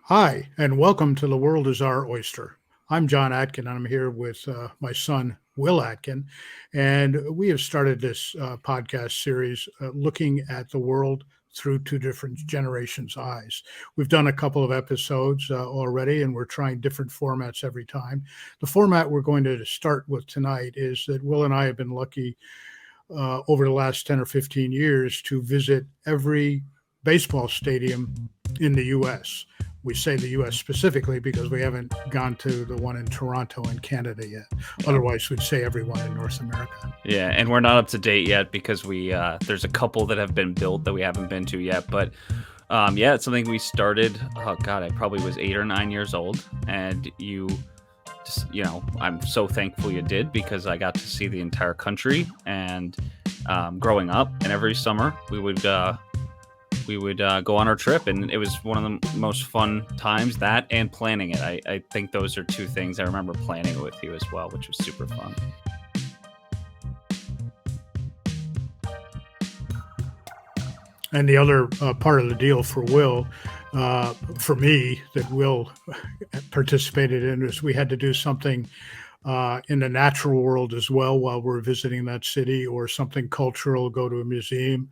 Hi, and welcome to The World is Our Oyster. I'm John Atkin, and I'm here with my son, Will Atkin. And we have started this podcast series looking at the world through two different generations' eyes. We've done a couple of episodes already, and we're trying different formats every time. The format we're going to start with tonight is that Will and I have been lucky over the last 10 or 15 years to visit every baseball stadium in the U.S. We say the U.S. specifically because we haven't gone to the one in Toronto in Canada yet. Otherwise, we'd say everyone in North America. Yeah, and we're not up to date yet because we there's a couple that have been built that we haven't been to yet. But yeah, it's something we started. Oh God, I probably was 8 or 9 years old, and I'm so thankful you did because I got to see the entire country. And growing up, and every summer we would go on our trip, and it was one of the most fun times. That and planning it. I think those are two things I remember planning it with you as well, which was super fun. And the other part of the deal for Will, for me, that Will participated in is we had to do something in the natural world as well while we're visiting that city, or something cultural, go to a museum.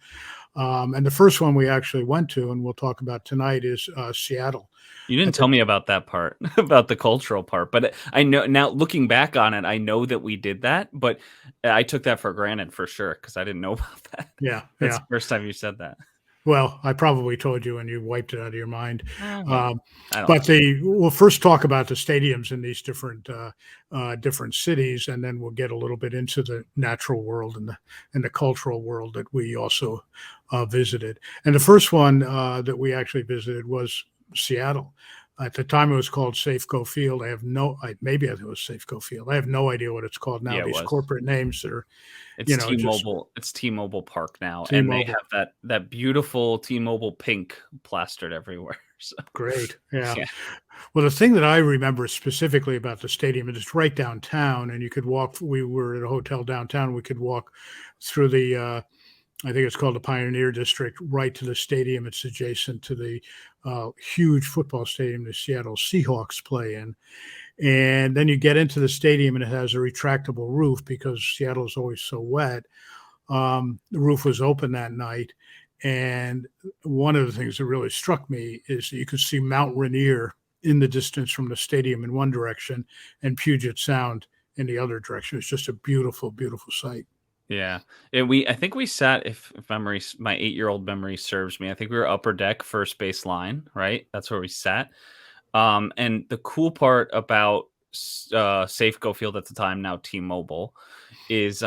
And the first one we actually went to, and we'll talk about tonight, is Seattle. You didn't tell me about that part, about the cultural part, but I know now, looking back on it, I know that we did that, but I took that for granted for sure because I didn't know about that. Yeah, That's the first time you said that. Well, I probably told you and you wiped it out of your mind. But we'll first talk about the stadiums in these different cities, and then we'll get a little bit into the natural world and the cultural world that we also visited. And the first one that we actually visited was Seattle. At the time, it was called Safeco Field. Maybe it was Safeco Field. I have no idea what it's called now. Yeah, These corporate names are, it's T-Mobile. It's T-Mobile Park now, T-Mobile. And they have that beautiful T-Mobile pink plastered everywhere. So. Great, yeah. Well, the thing that I remember specifically about the stadium is it's right downtown, and you could walk. We were at a hotel downtown. We could walk through the. I think it's called the Pioneer District, right to the stadium. It's adjacent to the huge football stadium the Seattle Seahawks play in. And then you get into the stadium, and it has a retractable roof because Seattle is always so wet. The roof was open that night. And one of the things that really struck me is that you could see Mount Rainier in the distance from the stadium in one direction and Puget Sound in the other direction. It's just a beautiful, beautiful sight. Yeah. I think we sat, if my 8-year-old memory serves me, I think we were upper deck, first base line, right? That's where we sat. And the cool part about Safeco Field at the time, now T-Mobile, is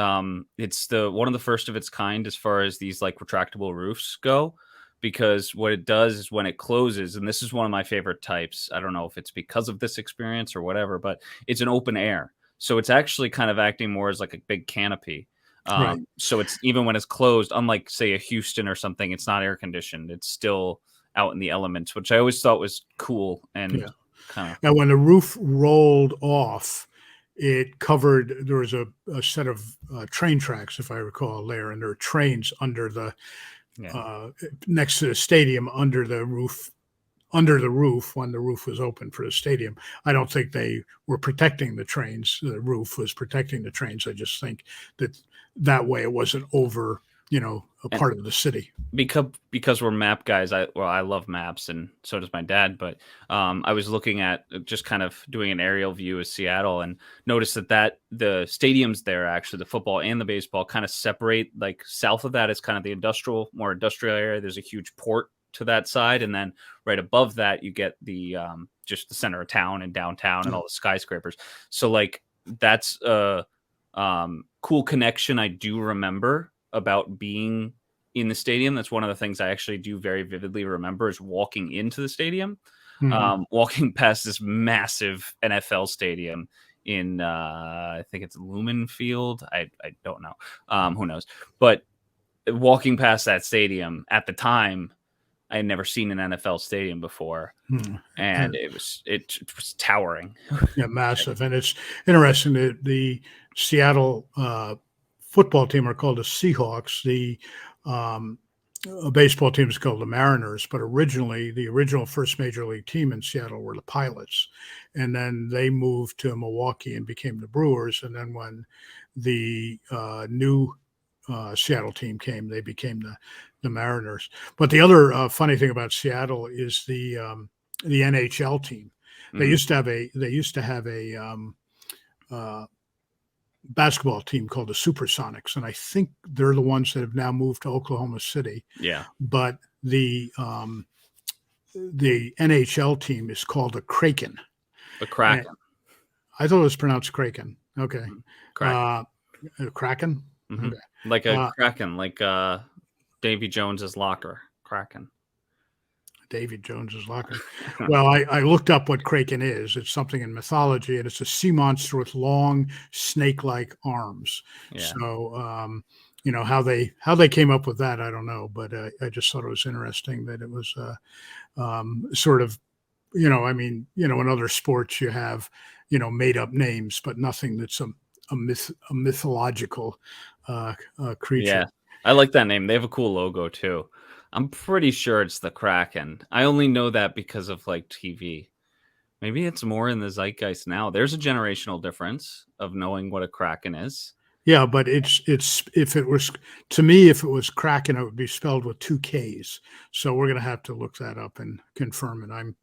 it's one of the first of its kind as far as these like retractable roofs go, because what it does is when it closes, and this is one of my favorite types, I don't know if it's because of this experience or whatever, but it's an open air. So it's actually kind of acting more as like a big canopy. Right. So it's, even when it's closed, unlike say a Houston or something, it's not air conditioned. It's still out in the elements, which I always thought was cool. And now when the roof rolled off, it covered, there was a set of train tracks, if I recall, there, and there were trains under the next to the stadium, under the roof when the roof was open for the stadium. I don't think they were protecting the trains. The roof was protecting the trains. I just think that way it wasn't over, a part of the city. Because we're map guys. I love maps, and so does my dad. But I was looking at just kind of doing an aerial view of Seattle and noticed that the stadiums there, actually the football and the baseball, kind of separate. Like south of that is kind of the more industrial area. There's a huge port to that side, and then right above that you get the just the center of town and downtown and all the skyscrapers. So like that's a cool connection I do remember about being in the stadium. That's one of the things I actually do very vividly remember, is walking into the stadium, walking past this massive NFL stadium in I think it's Lumen Field. I don't know, who knows, but walking past that stadium at the time, I had never seen an NFL stadium before, and it was towering. Yeah, massive. And it's interesting that the Seattle football team are called the Seahawks. The a baseball team is called the Mariners, but originally the original first major league team in Seattle were the Pilots, and then they moved to Milwaukee and became the Brewers. And then when the new Seattle team came, they became the Mariners. But the other funny thing about Seattle is the NHL team. They used to have a basketball team called the Supersonics, and I think they're the ones that have now moved to Oklahoma City. Yeah. But the NHL team is called the Kraken. The Kraken. I thought it was pronounced Kraken. Okay. Kraken. Kraken? Mm-hmm. Okay. Like a Kraken, like Davy Jones's locker. Kraken. David Jones's locker. Well, I looked up what Kraken is. It's something in mythology, and it's a sea monster with long snake-like arms. Yeah. So, how they came up with that, I don't know, but I just thought it was interesting that it was sort of, in other sports you have, made up names, but nothing that's a mythological creature. Yeah, I like that name. They have a cool logo too. I'm pretty sure it's the Kraken. I only know that because of like TV. Maybe it's more in the zeitgeist now. There's a generational difference of knowing what a Kraken is. Yeah, but it's if it was to me, if it was Kraken, it would be spelled with 2 K's. So we're gonna have to look that up and confirm it.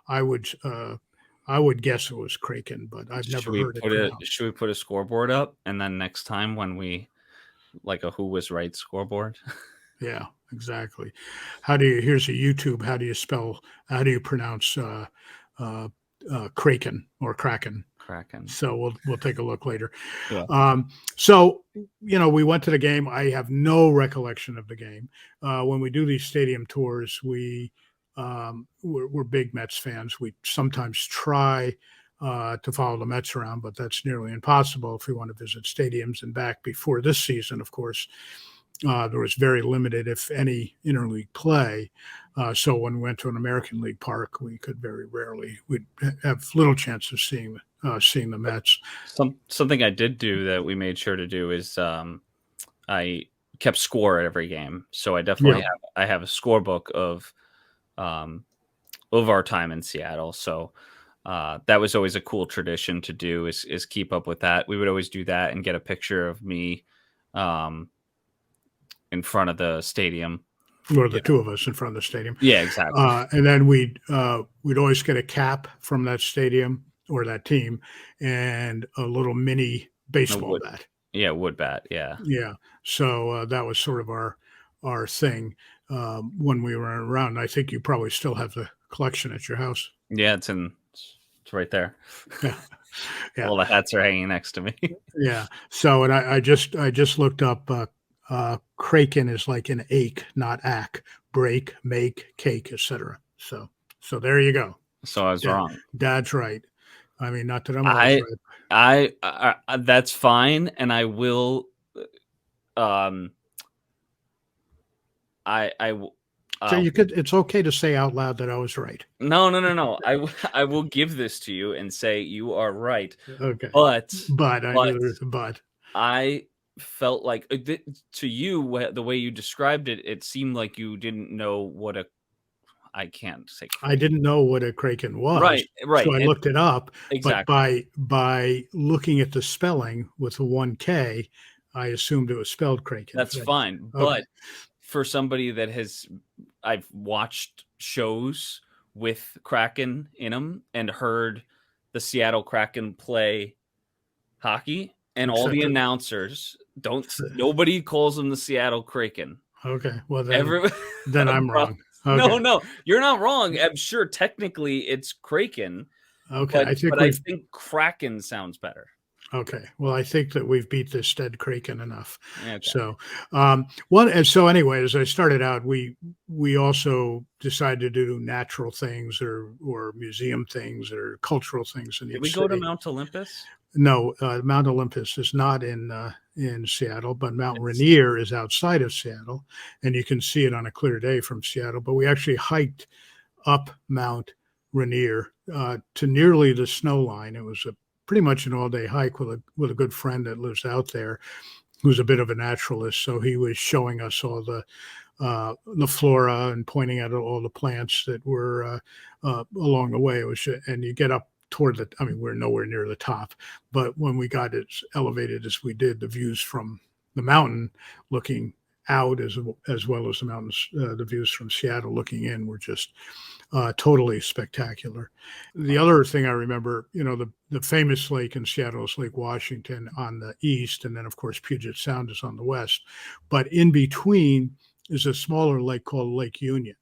I would guess it was Kraken, but I've never heard it pronounced. Should we put a scoreboard up, and then next time when we like a Who Was Right scoreboard? Yeah, exactly. Here's a YouTube. How do you pronounce Kraken or Kraken? Kraken. So we'll take a look later. Yeah. So we went to the game. I have no recollection of the game. When we do these stadium tours, we're big Mets fans. We sometimes try to follow the Mets around, but that's nearly impossible if we want to visit stadiums. And back before this season, of course, there was very limited, if any, interleague play. So when we went to an American League park, we'd have little chance of seeing the Mets. Something I did do that we made sure to do is I kept score at every game. So I definitely have a scorebook of our time in Seattle. So that was always a cool tradition to do is keep up with that. We would always do that and get a picture of me in front of the stadium. Or the two of us in front of the stadium. Yeah, exactly. And then we'd always get a cap from that stadium or that team and a little mini baseball bat. Yeah, wood bat. Yeah. Yeah. So that was sort of our thing when we were around. I think you probably still have the collection at your house. Yeah, it's right there. Yeah. All the hats are hanging next to me. Yeah. So, and I just looked up Kraken is like an ache, not ack, break, make, cake, etc. So there you go. So I was wrong. Dad's right. I mean, not that I'm always right. I that's fine, and I will. So you could. It's okay to say out loud that I was right. No. I will give this to you and say you are right. Okay. But I knew there was a but. I felt like to you the way you described it, it seemed like you didn't know what I can't say. I didn't know what a Kraken was. Right. So I looked it up. Exactly. But by looking at the spelling with the 1K, I assumed it was spelled Kraken. That's fine. Okay. But for somebody that I've watched shows with Kraken in them and heard the Seattle Kraken play hockey, and all the announcers nobody calls them the Seattle Kraken. Okay. Well, then I'm wrong. Okay. No, you're not wrong. I'm sure technically it's Kraken. Okay. But I think Kraken sounds better. Okay. Well, I think that we've beat this dead Kraken enough. Okay. So, anyway, as I started out, we also decided to do natural things or museum things or cultural things. Did we go to Mount Olympus? No, Mount Olympus is not in Seattle, but Mount Rainier is outside of Seattle, and you can see it on a clear day from Seattle. But we actually hiked up Mount Rainier to nearly the snow line. It was pretty much an all-day hike with a good friend that lives out there, who's a bit of a naturalist. So he was showing us all the the flora and pointing out all the plants that were along the way. It was, and you get up toward the, I mean, we're nowhere near the top, but when we got as elevated as we did, the views from the mountain looking out as well as the mountains, the views from Seattle looking in were just totally spectacular. The other thing I remember, the famous lake in Seattle is Lake Washington on the east, and then of course Puget Sound is on the west. But in between is a smaller lake called Lake Union,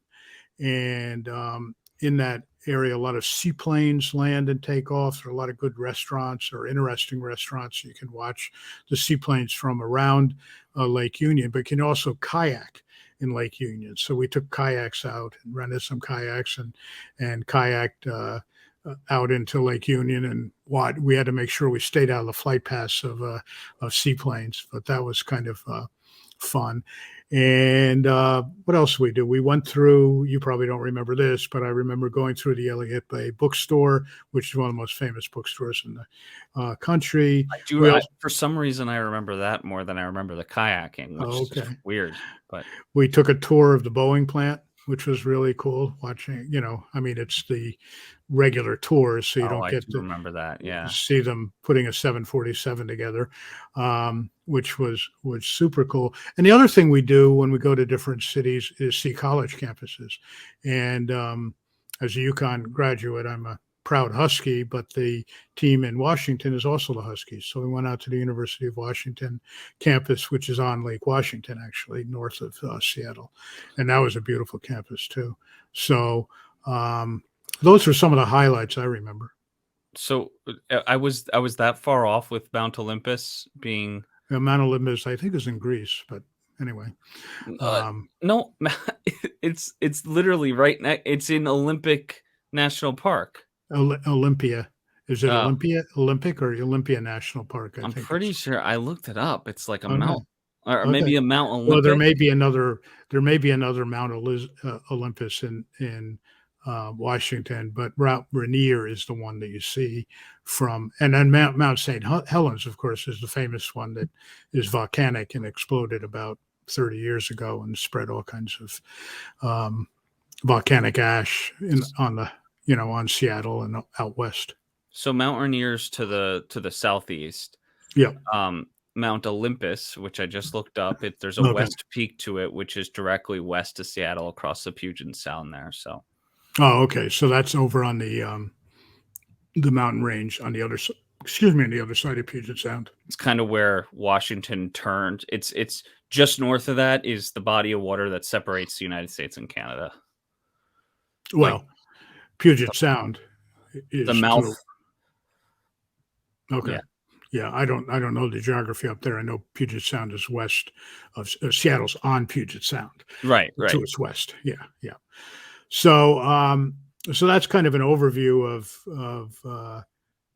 and in that area, a lot of seaplanes land and take off. There are a lot of good restaurants or interesting restaurants. You can watch the seaplanes from around Lake Union, but you can also kayak in Lake Union. So we took kayaks out and rented some kayaks and kayaked out into Lake Union, and we had to make sure we stayed out of the flight paths of seaplanes. But that was kind of fun. And what else did we do? We went through, you probably don't remember this, but I remember going through the Elliott Bay bookstore, which is one of the most famous bookstores in the country. I do. For some reason, I remember that more than I remember the kayaking, which is weird. But we took a tour of the Boeing plant, which was really cool. Watching, I mean, it's the regular tours, so you don't get to remember that. Yeah, see them putting a 747 together, which was super cool. And the other thing we do when we go to different cities is see college campuses. And as a UConn graduate, I'm a proud Husky, but the team in Washington is also the Huskies. So we went out to the University of Washington campus, which is on Lake Washington, actually, north of Seattle. And that was a beautiful campus too. So those are some of the highlights I remember. So I was that far off with Mount Olympus being. Mount Olympus, I think, is in Greece, but anyway. No, it's literally right next. It's in Olympic National Park. Olympia. Is it Olympic or Olympia National Park? I'm pretty sure I looked it up. It's like a mount, or maybe a Mount Olympic. Well, there may be another Mount Olympus in Washington, but Mount Rainier is the one that you see from, and then Mount St. Helens, of course, is the famous one that is volcanic and exploded about 30 years ago and spread all kinds of volcanic ash on Seattle and out west. So Mount Rainier's to the southeast. Yeah. Mount Olympus, which I just looked up, there's a west peak to it, which is directly west of Seattle across the Puget Sound there. So. Oh, okay. So that's over on the mountain range on the other side. Excuse me, on the other side of Puget Sound. It's kind of where Washington turned. It's just north of that is the body of water that separates the United States and Canada. Well, Puget Sound is the mouth. Okay. Yeah. I don't know the geography up there. I know Puget Sound is west of Seattle's on Puget Sound. Right. To its west. Yeah. So that's kind of an overview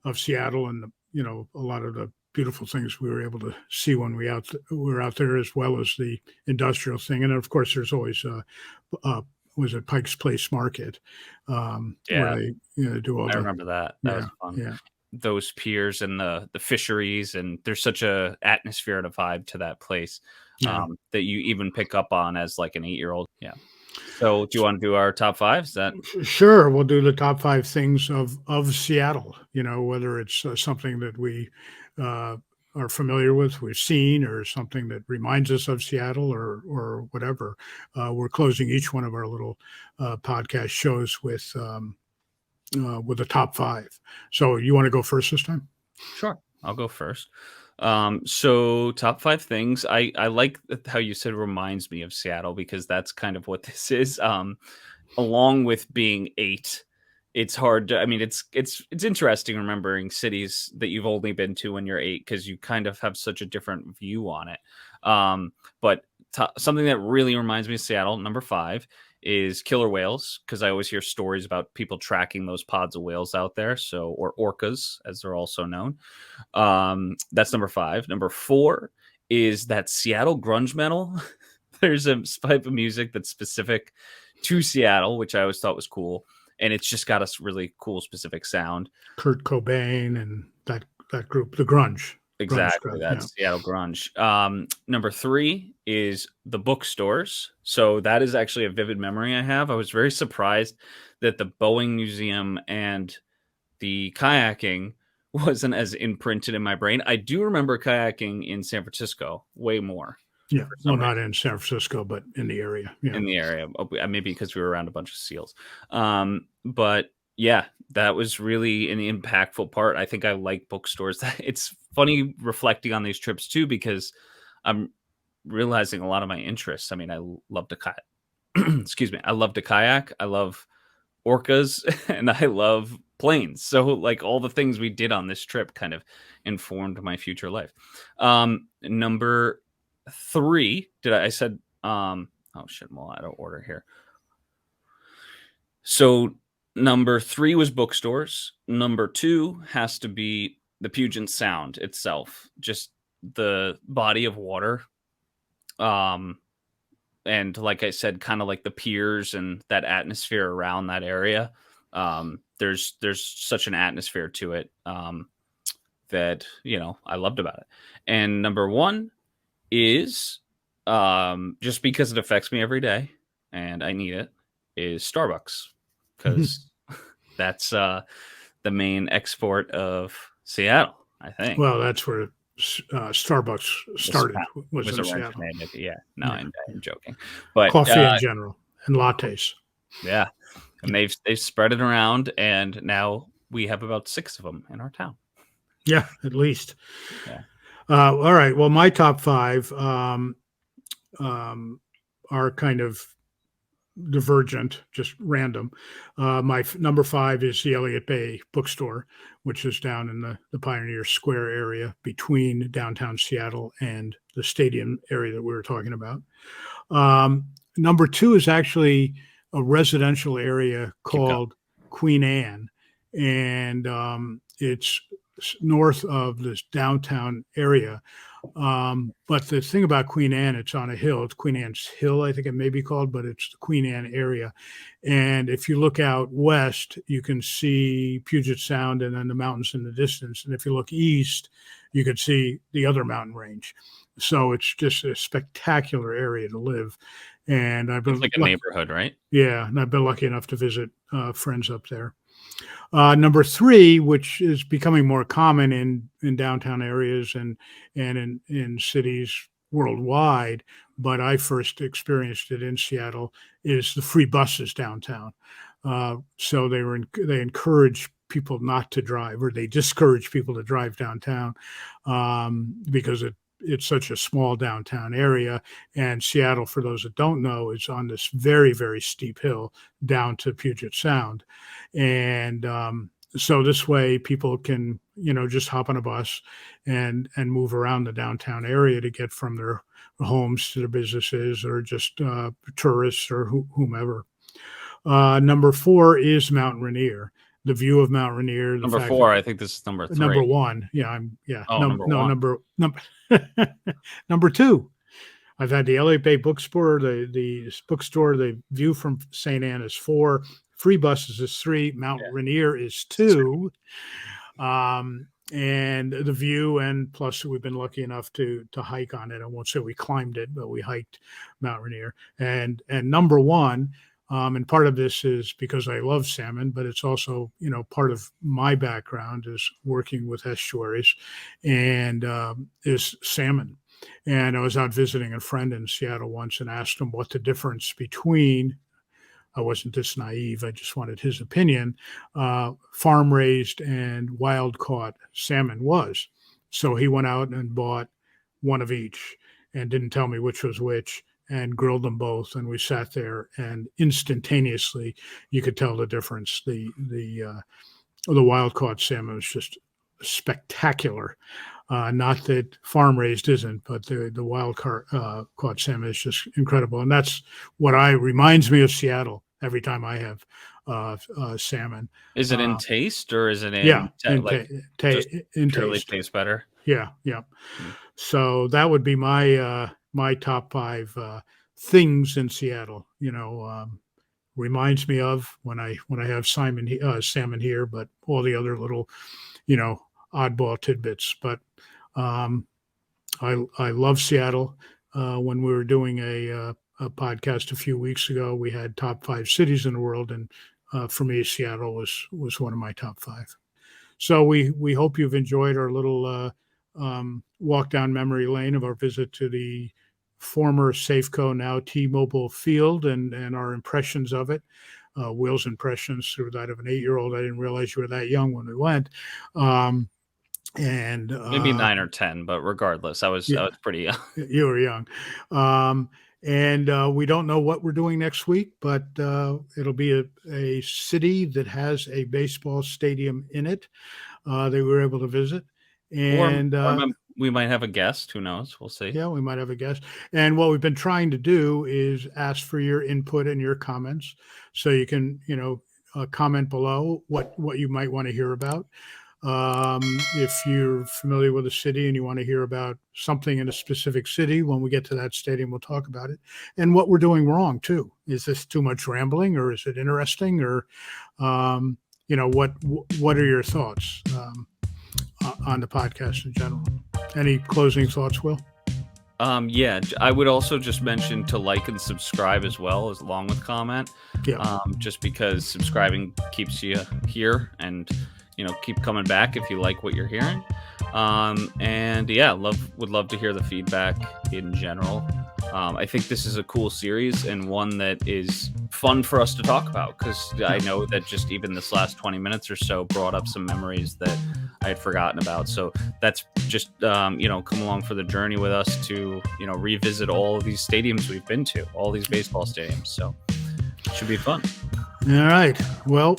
of Seattle and a lot of the beautiful things we were able to see when we were out there, as well as the industrial thing. And of course, there's always was it Pike's Place Market, where they do all. I remember that. That was fun. Yeah. Those piers and the fisheries, and there's such a atmosphere and a vibe to that place that you even pick up on as like an 8-year-old. Yeah. So do you want to do our top 5? Is that sure? We'll do the top 5 things of Seattle, whether it's something that we are familiar with, we've seen, or something that reminds us of Seattle, or whatever. We're closing each one of our little podcast shows with a top 5. So you want to go first this time? Sure. I'll go first. So top 5 things. I like how you said reminds me of Seattle, because that's kind of what this is. Along with being 8, it's hard to, I mean, it's interesting remembering cities that you've only been to when you're 8, because you kind of have such a different view on it. But something that really reminds me of Seattle, number 5, is killer whales, because I always hear stories about people tracking those pods of whales out there, or orcas as they're also known. That's number 5. Number 4 is that Seattle grunge metal. There's a type of music that's specific to Seattle, which I always thought was cool, and it's just got a really cool specific sound. Kurt Cobain and that group, the grunge. Grunge Exactly. crowd. Yeah. That's Seattle grunge. Number 3 is the bookstores. So that is actually a vivid memory I have. I was very surprised that the Boeing Museum and the kayaking wasn't as imprinted in my brain. I do remember kayaking in San Francisco way more Yeah. for Well, some not reason in San Francisco, but in the area. Yeah. in the area. Maybe because we were around a bunch of seals. But yeah, that was really an impactful part. I think I like bookstores. It's funny reflecting on these trips too, because I'm realizing a lot of my interests. I mean, I love to kayak. Excuse me. I love to kayak. I love orcas and I love planes. So like all the things we did on this trip kind of informed my future life. Number 3, I said oh shit, I'm all out of order here. So number 3 was bookstores. Number 2 has to be the Puget Sound itself, just the body of water. And like I said, kind of like the piers and that atmosphere around that area. There's such an atmosphere to it that I loved about it. And number 1 is just because it affects me every day and I need it, is Starbucks, because that's the main export of Seattle, I think. Well, that's where Starbucks started, was in Seattle. Originated. Yeah, no, Yeah. I'm joking, but Coffee in general and lattes. yeah, and they've spread it around, and now we have about 6 of them in our town. Yeah, at least. Yeah. All right. Well, my top 5 are kind of divergent, just random. My number 5 is the Elliott Bay Bookstore, which is down in the Pioneer Square area between downtown Seattle and the stadium area that we were talking about. Number 2 is actually a residential area called Queen Anne, and it's north of this downtown area. But the thing about Queen Anne, it's on a hill. It's Queen Anne's Hill, I think it may be called, but it's the Queen Anne area. And if you look out west, you can see Puget Sound and then the mountains in the distance. And if you look east, you can see the other mountain range. So it's just a spectacular area to live. And I've been It's like a neighborhood, right? Yeah, and I've been lucky enough to visit friends up there. Number 3, which is becoming more common in downtown areas and in cities worldwide, but I first experienced it in Seattle, is the free buses downtown. So they encourage people not to drive, or they discourage people to drive downtown because it's such a small downtown area. And Seattle, for those that don't know, is on this very, very steep hill down to Puget Sound. And so this way people can, just hop on a bus and move around the downtown area to get from their homes to their businesses, or just tourists or whomever. Number 4 is Mount Rainier. The view of Mount Rainier. Number 4, I think this is number 3. Number 1. Yeah, Oh, number 1. Number 2. I've had the Elliott Bay Bookstore, the bookstore. The view from St. Anne is 4. Free buses is 3. Mount Rainier is 2. And the view, and plus we've been lucky enough to hike on it. I won't say we climbed it, but we hiked Mount Rainier. And number 1. And part of this is because I love salmon, but it's also, part of my background is working with estuaries and is salmon. And I was out visiting a friend in Seattle once and asked him what the difference between, I wasn't this naive, I just wanted his opinion, farm raised and wild caught salmon was. So he went out and bought one of each and didn't tell me which was which, and grilled them both. And we sat there, and instantaneously you could tell the difference. The wild caught salmon was just spectacular. Not that farm raised isn't, but the wild caught salmon is just incredible. And that's what reminds me of Seattle every time I have salmon. Is it in taste, or is it in in taste? Tastes better? Yeah. So that would be my top 5 things in Seattle. Reminds me of when I have salmon here, but all the other little, oddball tidbits. But Um, I love Seattle. When we were doing a podcast a few weeks ago, we had top 5 cities in the world, and for me, Seattle was one of my top 5. So we hope you've enjoyed our little walk down memory lane of our visit to the former Safeco, now T-Mobile field, and our impressions of it. Will's impressions through that of an 8-year-old. I didn't realize you were that young when we went. And maybe 9 or 10, but regardless, I was pretty young. You were young. And we don't know what we're doing next week, but it'll be a city that has a baseball stadium in it that we were able to visit. And or we might have a guest. Who knows? We'll see. Yeah, we might have a guest. And what we've been trying to do is ask for your input and your comments. So you can, comment below what you might want to hear about. If you're familiar with a city and you want to hear about something in a specific city, when we get to that stadium, we'll talk about it. And what we're doing wrong too. Is this too much rambling, or is it interesting? Or, what are your thoughts on the podcast in general? Any closing thoughts, Will? Yeah, I would also just mention to like and subscribe as well, as along with comment. Yeah. Just because subscribing keeps you here, and keep coming back if you like what you're hearing. And yeah, would love to hear the feedback in general. I think this is a cool series, and one that is fun for us to talk about, because I know that just even this last 20 minutes or so brought up some memories that I had forgotten about. So that's just, come along for the journey with us to, revisit all of these stadiums we've been to, all these baseball stadiums. So it should be fun. All right. Well,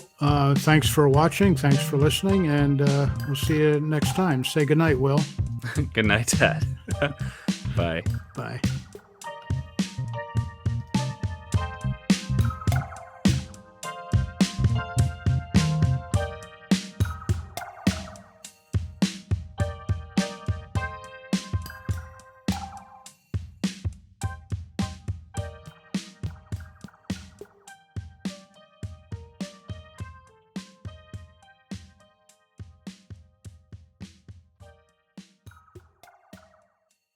thanks for watching. Thanks for listening. And we'll see you next time. Say goodnight, Will. Good night, Dad. Bye. Bye.